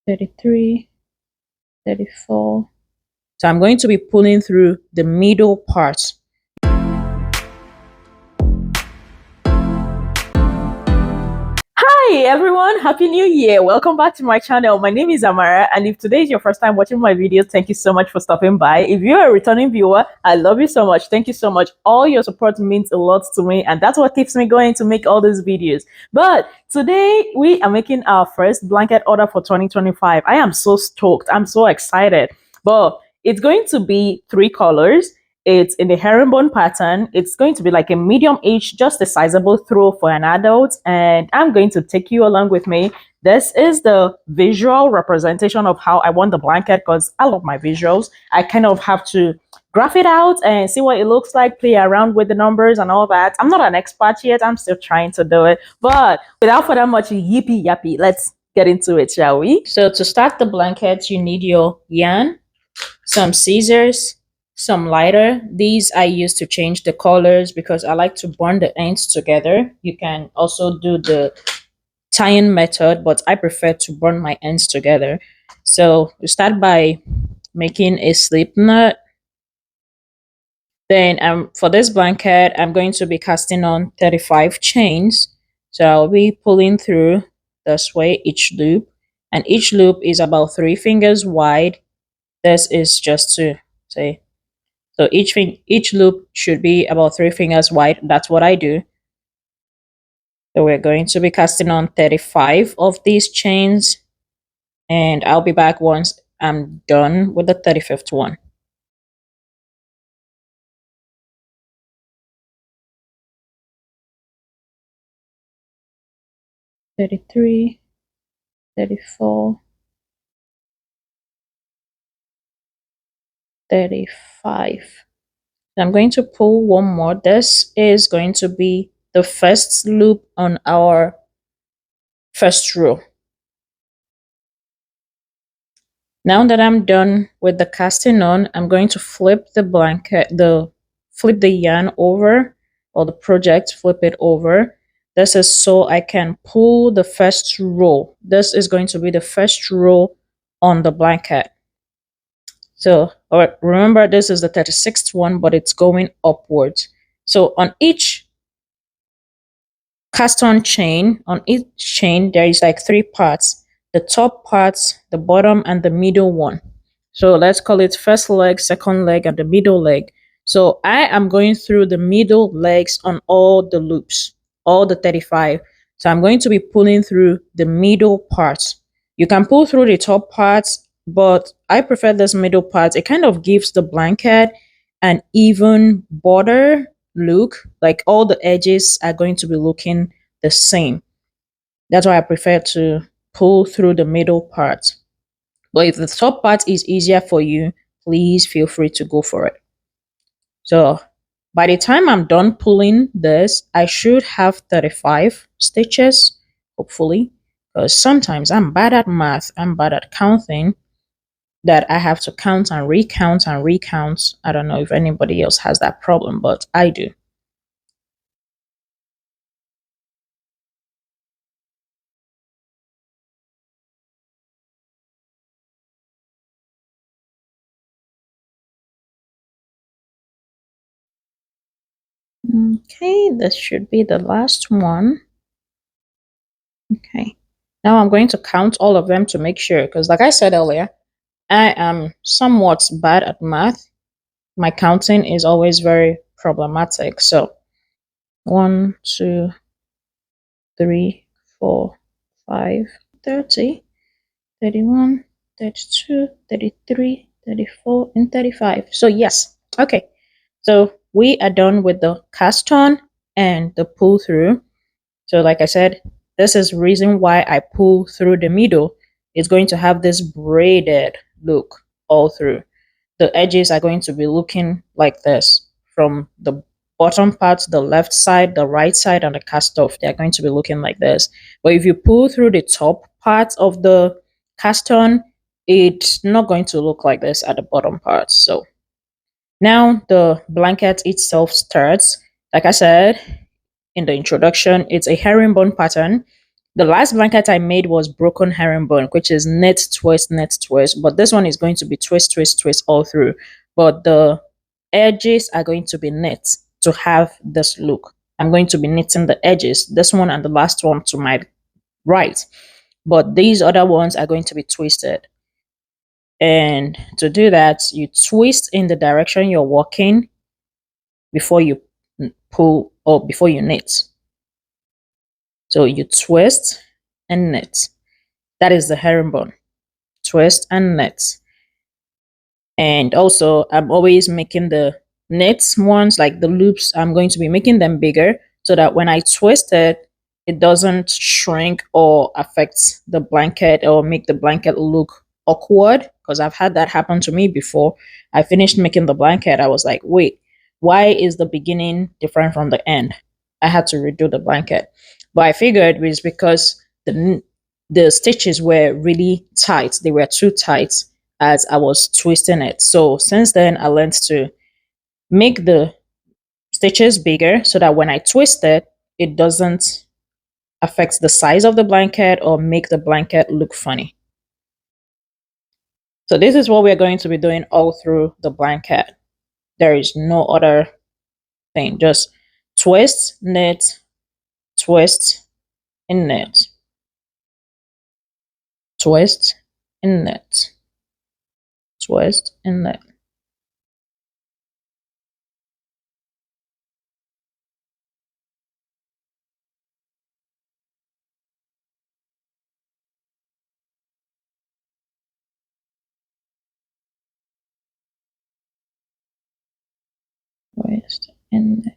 33, 34. So I'm going to be pulling through the middle part. Hi everyone, happy new year. Welcome back to my channel. My name is Amara, and if today is your first time watching my videos, thank you so much for stopping by. If you're a returning viewer, I love you so much. Thank you so much. All your support means a lot to me, and that's what keeps me going to make all these videos. But today we are making our first blanket order for 2025. I am so stoked. I'm so excited. But it's going to be 3 colors. It's in the herringbone pattern. It's going to be like a medium age, just a sizable throw for an adult. And I'm going to take you along with me. This is the visual representation of how I want the blanket because I love my visuals. I kind of have to graph it out and see what it looks like, play around with the numbers and all that. I'm not an expert yet. I'm still trying to do it. But without further much yippee yappy, let's get into it, shall we? So to start the blanket, you need your yarn, some scissors, some lighter. These I use to change the colors because I like to burn the ends together. You can also do the tying method, but I prefer to burn my ends together. So we start by making a slip knot. Then for this blanket, I'm going to be casting on 35 chains. So I'll be pulling through this way each loop, and each loop is about 3 fingers wide. This is just to say, so each loop should be about 3 fingers wide. That's what I do. So we're going to be casting on 35 of these chains, and I'll be back once I'm done with the 35th one. $33, $34, $35. I'm going to pull one more. This is going to be the first loop on our first row. Now that I'm done with the casting on, I'm going to flip the flip the yarn over, or the project, flip it over. This is so I can pull the first row. This is going to be the first row on the blanket. So remember, this is the 36th one, but it's going upwards. So on each cast on chain, there is like 3 parts: the top parts, the bottom, and the middle one. So let's call it first leg, second leg, and the middle leg. So I am going through the middle legs on all the loops, all the 35. So I'm going to be pulling through the middle parts. You can pull through the top parts, but I prefer this middle part. It kind of gives the blanket an even border look, like all the edges are going to be looking the same. That's why I prefer to pull through the middle part. But if the top part is easier for you, please feel free to go for it. So by the time I'm done pulling this, I should have 35 stitches, hopefully, because sometimes I'm bad at math, I'm bad at counting, that I have to count and recount and recount. I don't know if anybody else has that problem, but I do. Okay, this should be the last one. Okay, now I'm going to count all of them to make sure, because like I said earlier, I am somewhat bad at math. My counting is always very problematic. So 1, 2, 3, 4, 5, 30, 31, 32, 33, 34, and 35. So yes, okay. So we are done with the cast on and the pull through. So like I said, this is the reason why I pull through the middle. It's going to have this braided look all through. The edges are going to be looking like this from the bottom part, the left side, the right side, and the cast off. They're going to be looking like this. But if you pull through the top part of the cast on, it's not going to look like this at the bottom part. So now the blanket itself starts. Like I said in the introduction, it's a herringbone pattern. The last blanket I made was broken herringbone, which is knit, twist. But this one is going to be twist, twist, twist all through. But the edges are going to be knit to have this look. I'm going to be knitting the edges, this one and the last one to my right. But these other ones are going to be twisted. And to do that, you twist in the direction you're walking before you pull or before you knit. So you twist and knit. That is the herringbone. Twist and knit. And also, I'm always making the knits ones, like the loops, I'm going to be making them bigger so that when I twist it, it doesn't shrink or affect the blanket or make the blanket look awkward. Because I've had that happen to me before. I finished making the blanket. I was like, wait, why is the beginning different from the end? I had to redo the blanket. But I figured it was because the stitches were really tight. They were too tight as I was twisting it. So since then, I learned to make the stitches bigger so that when I twist it, it doesn't affect the size of the blanket or make the blanket look funny. So this is what we're going to be doing all through the blanket. There is no other thing. Just twist, knit, twist, and knit. Twist and knit. Twist and knit. Twist and knit.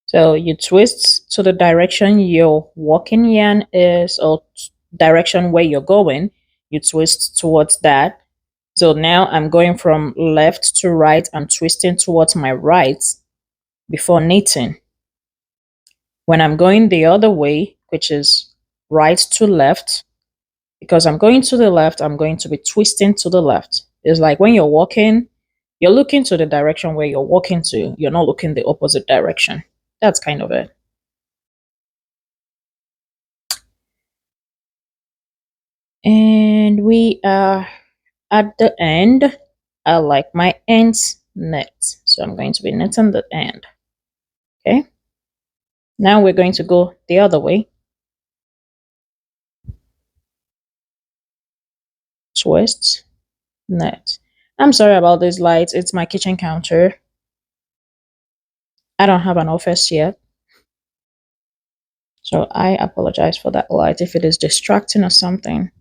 So you twist to the direction your walking yarn is, or direction where you're going. You twist towards that. So now I'm going from left to right. I'm twisting towards my right before knitting. When I'm going the other way, which is right to left, because I'm going to the left, I'm going to be twisting to the left. It's like when you're walking, you're looking to the direction where you're walking to. You're not looking the opposite direction. That's kind of it. And we are at the end. I like my ends knit. So I'm going to be knitting the end. Okay. Now we're going to go the other way. Twist, knit. I'm sorry about these lights. It's my kitchen counter. I don't have an office yet. So I apologize for that light if it is distracting or something.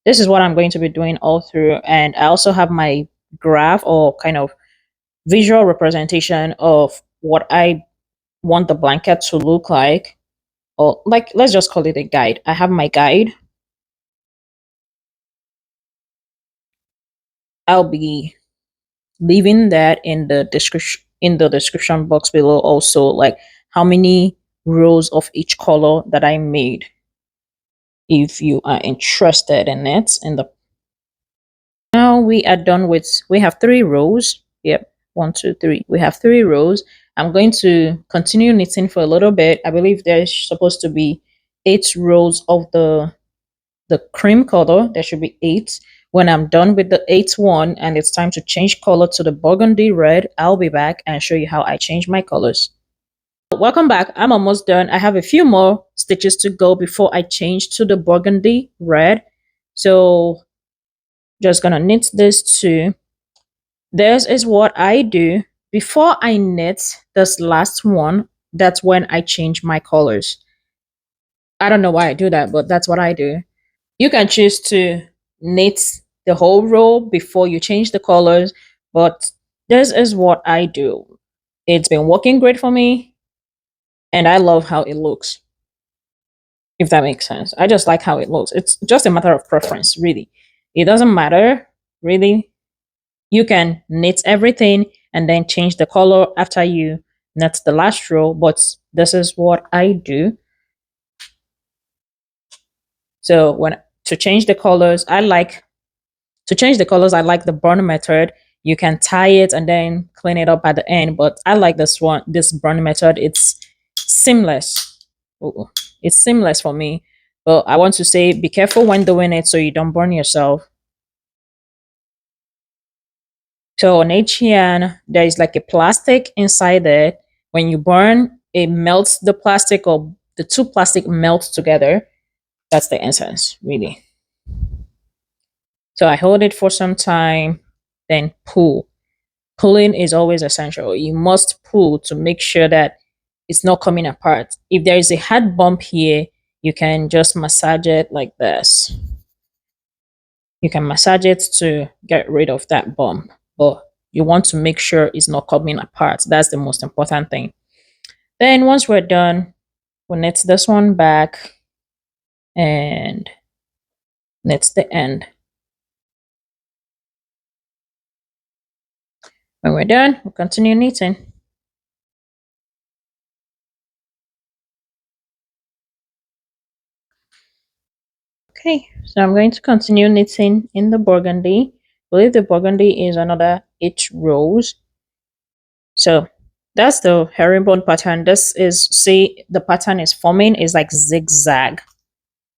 This is what I'm going to be doing all through. And I also have my graph or kind of visual representation of what I want the blanket to look like. Or like, let's just call it a guide. I have my guide. I'll be leaving that in the description box below also, like how many rows of each color that I made if you are interested in it. In the now we are done with, we have 3 rows. Yep, 1 2 3, we have 3 rows. I'm going to continue knitting for a little bit. I believe there's supposed to be 8 rows of the cream color. There should be 8. When I'm done with the 8th one and it's time to change color to the burgundy red, I'll be back and show you how I change my colors. Welcome back. I'm almost done. I have a few more stitches to go before I change to the burgundy red. So just gonna knit this too. This is what I do before I knit this last one. That's when I change my colors. I don't know why I do that, but that's what I do. You can choose to knit the whole row before you change the colors, but this is what I do. It's been working great for me, and I love how it looks. If that makes sense. I just like how it looks. It's just a matter of preference, really. It doesn't matter, really. You can knit everything and then change the color after you knit the last row, but this is what I do. So when to change the colors, I like the burn method. You can tie it and then clean it up at the end, but I like this burn method. It's seamless. Ooh, it's seamless for me. But I want to say be careful when doing it so you don't burn yourself. So on each yarn, there is like a plastic inside it. When you burn, it melts the plastic, or the two plastic melt together. That's the essence, really. So I hold it for some time, then pull. Pulling is always essential. You must pull to make sure that it's not coming apart. If there is a hard bump here, you can just massage it like this. You can massage it to get rid of that bump, but you want to make sure it's not coming apart. That's the most important thing. Then once we're done, we'll knit this one back and knit the end. When we're done, we'll continue knitting. Okay, so I'm going to continue knitting in the burgundy. I believe the burgundy is another 8 rows. So that's the herringbone pattern. This is, see, the pattern is forming is like zigzag.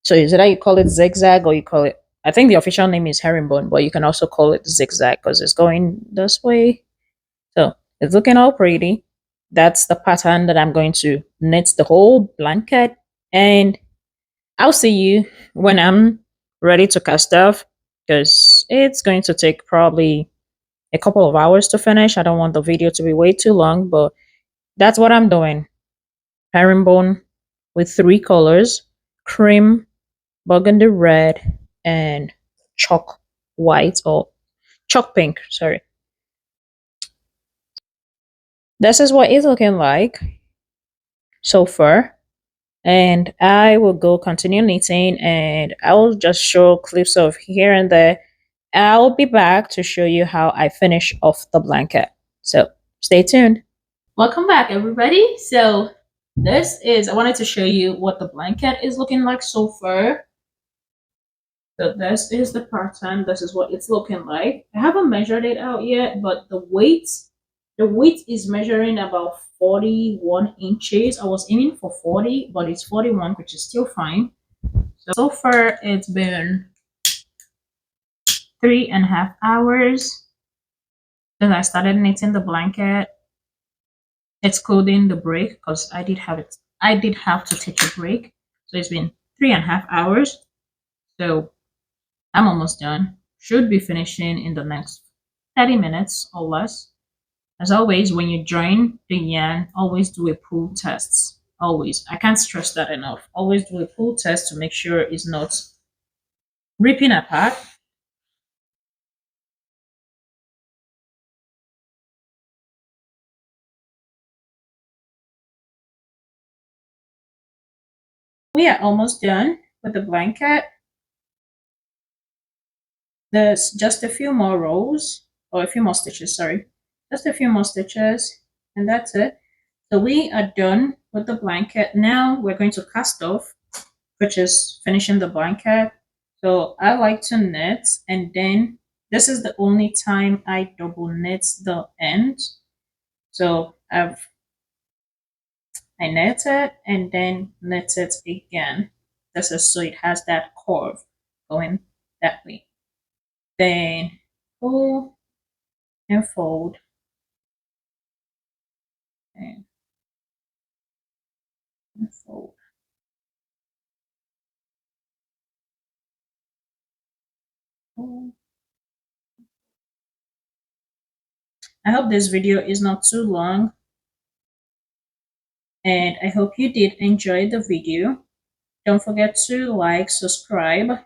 So is it that you call it zigzag or you call it, I think the official name is herringbone, but you can also call it zigzag because it's going this way. So it's looking all pretty. That's the pattern that I'm going to knit the whole blanket. And I'll see you when I'm ready to cast off because it's going to take probably a couple of hours to finish. I don't want the video to be way too long, but that's what I'm doing. Herringbone with 3 colors: cream, burgundy red, and chalk white, or chalk pink. Sorry. This is what it's looking like so far. And I will go continue knitting, and I will just show clips of here and there. I'll be back to show you how I finish off the blanket. So stay tuned. Welcome back, everybody. So I wanted to show you what the blanket is looking like so far. So this is the pattern. This is what it's looking like. I haven't measured it out yet, but the weight is measuring about 41 inches. I was aiming for 40, but it's 41, which is still fine. So far, it's been 3.5 hours since I started knitting the blanket, excluding the break because I did have it. I did have to take a break. So it's been 3.5 hours. So I'm almost done. Should be finishing in the next 30 minutes or less. As always, when you join the yarn, always do a pull test. Always. I can't stress that enough. Always do a pull test to make sure it's not ripping apart. We are almost done with the blanket. There's just a few more rows, or a few more stitches, sorry. Just a few more stitches, and that's it. So we are done with the blanket. Now we're going to cast off, which is finishing the blanket. So I like to knit, and then this is the only time I double knit the end. So I knit it and then knit it again. This is so it has that curve going that way. Then pull and fold and fold. Pull. I hope this video is not too long, and I hope you did enjoy the video. Don't forget to like, subscribe,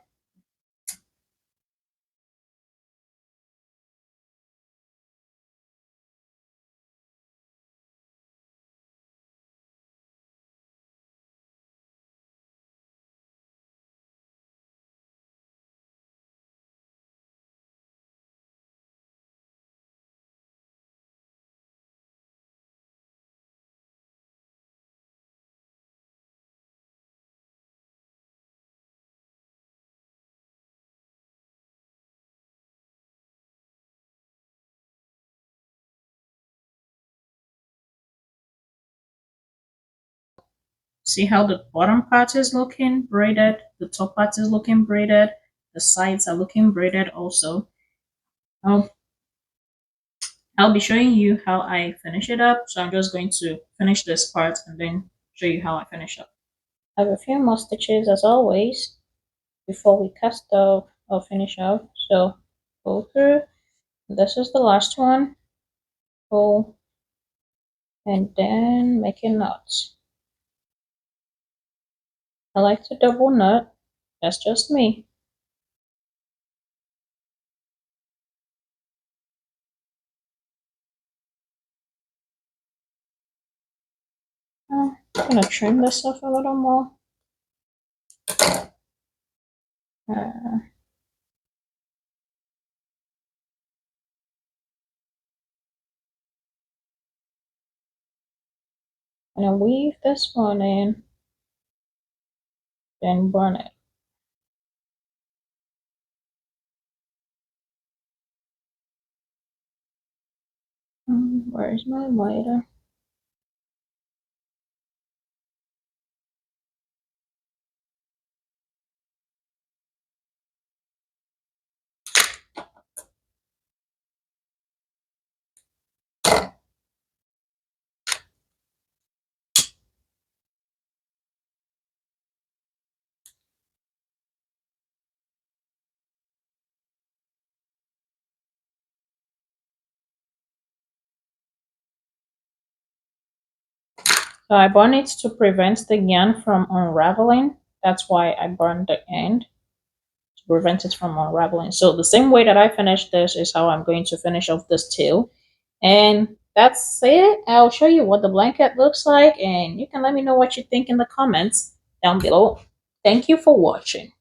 See how the bottom part is looking braided, the top part is looking braided, the sides are looking braided also. I'll, I'll be showing you how I finish it up. So I'm just going to finish this part and then show you how I finish up. I have a few more stitches as always before we cast off or finish off. So go through. This is the last one. Pull and then make a knot. I like to double knot. That's just me. I'm gonna trim this off a little more. Uh, and I'll weave this one in, then burn it. Where's my lighter? So I burn it to prevent the yarn from unraveling. That's why I burned the end, to prevent it from unraveling. So the same way that I finished this is how I'm going to finish off this tail. And that's it. I'll show you what the blanket looks like and you can let me know what you think in the comments down below. Thank you for watching.